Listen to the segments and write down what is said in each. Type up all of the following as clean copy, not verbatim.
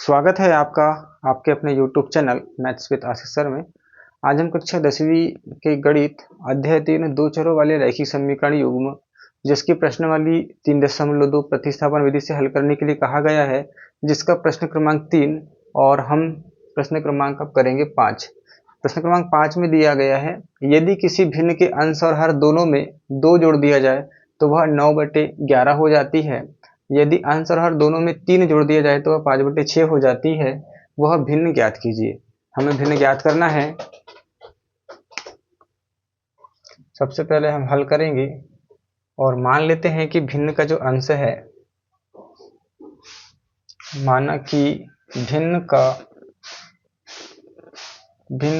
स्वागत है आपका आपके अपने YouTube channel maths with Ashish sir में। आज हम कक्षा 10वीं के गणित अध्याय 3 दो चरों वाले रैखिक समीकरण युग्म जिसकी प्रश्नावली 3.2 प्रतिस्थापन विधि से हल करने के लिए कहा गया है, जिसका प्रश्न क्रमांक 3 और हम प्रश्न क्रमांक अब करेंगे 5। प्रश्न क्रमांक 5 में दिया गया है, यदि किसी भिन्न के अंश और हर दोनों में 2 जोड़ दिया जाए तो वह 9/11 हो जाती है। यदि अंश और हर दोनों में 3 जोड़ दिया जाए तो वह 5/6 हो जाती है। वह भिन्न ज्ञात कीजिए। हमें भिन्न ज्ञात करना है। सबसे पहले हम हल करेंगे और मान लेते हैं कि भिन्न का जो अंश है, माना कि भिन्न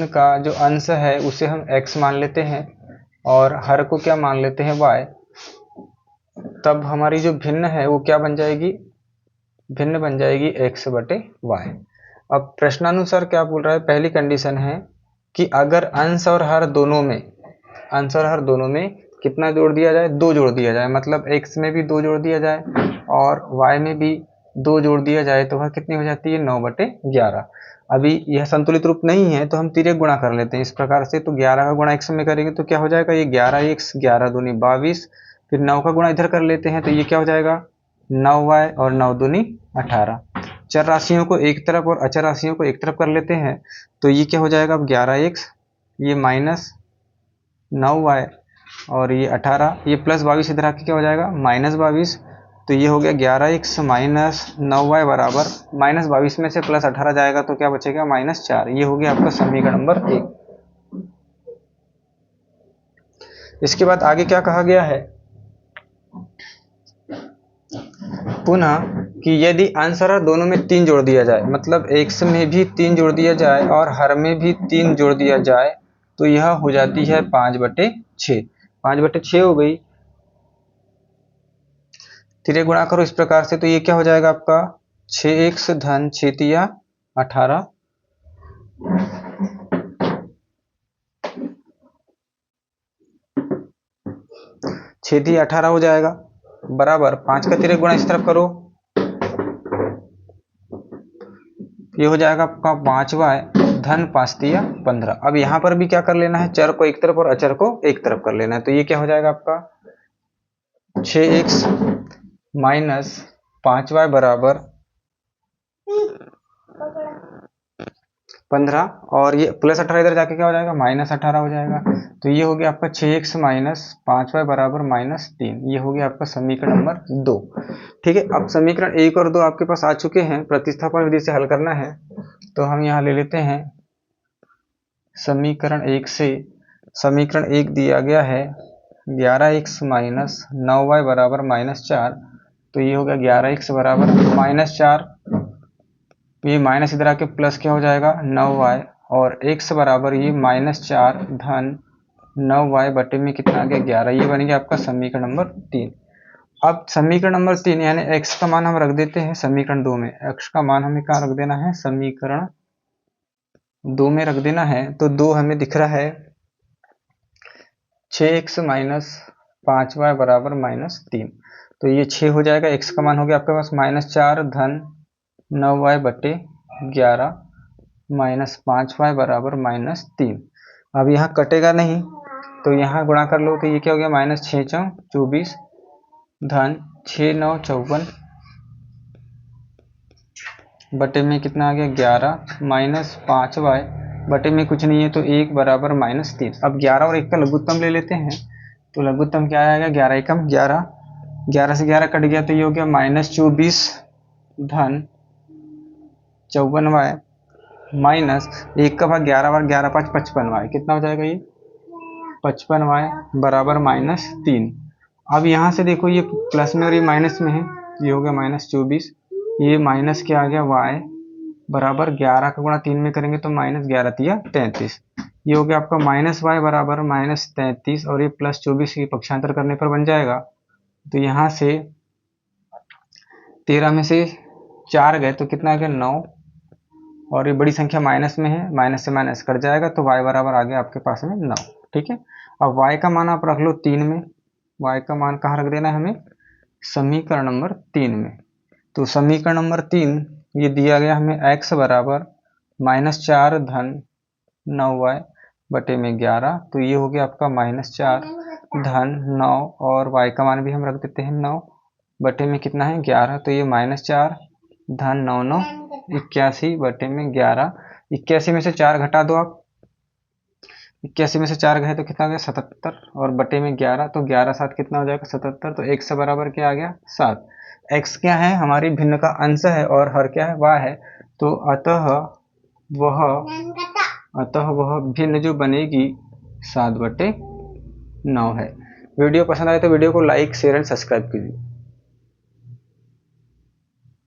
का जो अंश है उसे हम x मान लेते हैं और हर को क्या मान लेते हैं y। तब हमारी जो भिन्न है वो क्या बन जाएगी, भिन्न बन जाएगी x/y। अब प्रश्नानुसार क्या बोल रहा है, पहली कंडीशन है कि अगर अंश और हर दोनों में कितना जोड़ दिया जाए, 2 जोड़ दिया जाए, मतलब x में भी 2 जोड़ दिया जाए और y में भी 2 जोड़ दिया जाए तो वह कितनी हो जाती है, 9/11। अभी यह संतुलित रूप नहीं है तो हम तिर्यक गुणा कर लेते हैं इस प्रकार से। तो 11 का गुणा x में करेंगे तो क्या हो जाएगा, ये 11x, 11 दूनी 22, फिर 9 का गुणा इधर कर लेते हैं तो ये क्या हो जाएगा, 9y और 9 दूनी 18। चर राशियों को एक तरफ और अचर राशियों को एक तरफ कर लेते हैं तो ये क्या हो जाएगा, अब 11x, ये माइनस 9y और ये 18, ये प्लस 22 इधर आके क्या हो जाएगा, -22। तो ये हो गया 11x माइनस 9y बराबर -22 में से प्लस 18 जाएगा तो क्या बचेगा, -4। ये हो गया आपका समीकरण नंबर 1। इसके बाद आगे क्या कहा गया है, पुनः कि यदि अंश और हर दोनों में 3 जोड़ दिया जाए, मतलब x में भी 3 जोड़ दिया जाए और हर में भी 3 जोड़ दिया जाए तो यह हो जाती है 5/6। 5/6 हो गई। तिर्यक गुणा करो इस प्रकार से तो ये क्या हो जाएगा आपका, 6x धन 6 18, छेदी 18 हो जाएगा, बराबर 5 का तिर्यक गुणा इस तरफ करो, ये हो जाएगा आपका 5y धन 5 15। अब यहाँ पर भी क्या कर लेना है, चर को एक तरफ और अचर को एक तरफ कर लेना है। तो ये क्या हो जाएगा आपका 6x माइनस 5y बराबर 15 और ये प्लस 18 इधर जाके क्या हो जाएगा, -18 हो जाएगा। तो ये हो गया आपका 6x माइनस 5y बराबर -3। ये हो गया आपका समीकरण नंबर 2। ठीक है, अब समीकरण 1 और 2 आपके पास आ चुके हैं, प्रतिस्थापन विधि से हल करना है। तो हम यहाँ ले लेते हैं समीकरण 1 से। समीकरण 1 दिया गया है 11x माइनस 9y बराबर -4। तो ये हो गया 11x बराबर -4, ये माइनस इधर आके प्लस क्या हो जाएगा, 9y और x बराबर ये -4 धन 9y बटे में कितना आ गया, 11। ये बन गया आपका समीकरण नंबर 3। अब समीकरण नंबर 3 यानी x का मान हम रख देते हैं समीकरण 2 में। x का मान हमें कहाँ रख देना है, समीकरण 2 में रख देना है। तो 2 हमें दिख रहा है 6x माइनस 5y बराबर -3। तो ये 6 हो जाएगा, x का मान हो गया आपके पास -4 धन 9y बटे 11 माइनस 5y बराबर -3। अब यहाँ कटेगा नहीं तो यहाँ गुणा कर लो तो ये क्या हो गया, -6 × 24 धन 6 9 54 बटे में कितना आ गया, 11 माइनस 5y बटे में कुछ नहीं है तो 1 बराबर -3। अब 11 और 1 का लघुत्तम ले लेते हैं। तो लघुत्तम क्या आएगा, 11 एकम 11, 11 से 11 कट गया तो ये हो गया -24 धन 54y माइनस 1 का भाग 11 बार 11 5 55y, कितना हो जाएगा ये 55y बराबर -3। अब यहाँ से देखो ये प्लस में और ये माइनस में है, ये हो गया -24, ये माइनस क्या आ गया y बराबर 11 का गुणा 3 में करेंगे तो -11 × 33। ये हो गया आपका -y बराबर -33 और ये +24 की पक्षांतर करने पर बन जाएगा। तो यहाँ से 13 में से 4 गए तो कितना आ गया, 9 और ये बड़ी संख्या माइनस में है, माइनस से माइनस कट जाएगा तो y बराबर आ गया आपके पास में 9। ठीक है, अब y का मान आप रख लो 3 में। y का मान कहाँ रख देना है हमें, समीकरण नंबर 3 में। तो समीकरण नंबर 3 ये दिया गया हमें x बराबर -4 धन 9y बटे में 11, तो ये हो गया आपका -4 धन 9 और y का मान भी हम रख देते हैं 9 बटे में कितना है 11, तो ये -4 धन 9 9 81 बटे में 11। 81 में से 4 घटा दो आप, 81 में से 4 गए तो कितना हो गया 77 और बटे में 11, तो 11 7 कितना हो जाएगा 77, तो x बराबर क्या आ गया 7। x क्या है हमारी भिन्न का अंश है और हर क्या है y है, तो अतः वह भिन्न जो बनेगी 7/9 है। वीडियो पसंद आए तो वीडियो को लाइक शेयर एंड सब्सक्राइब कीजिए।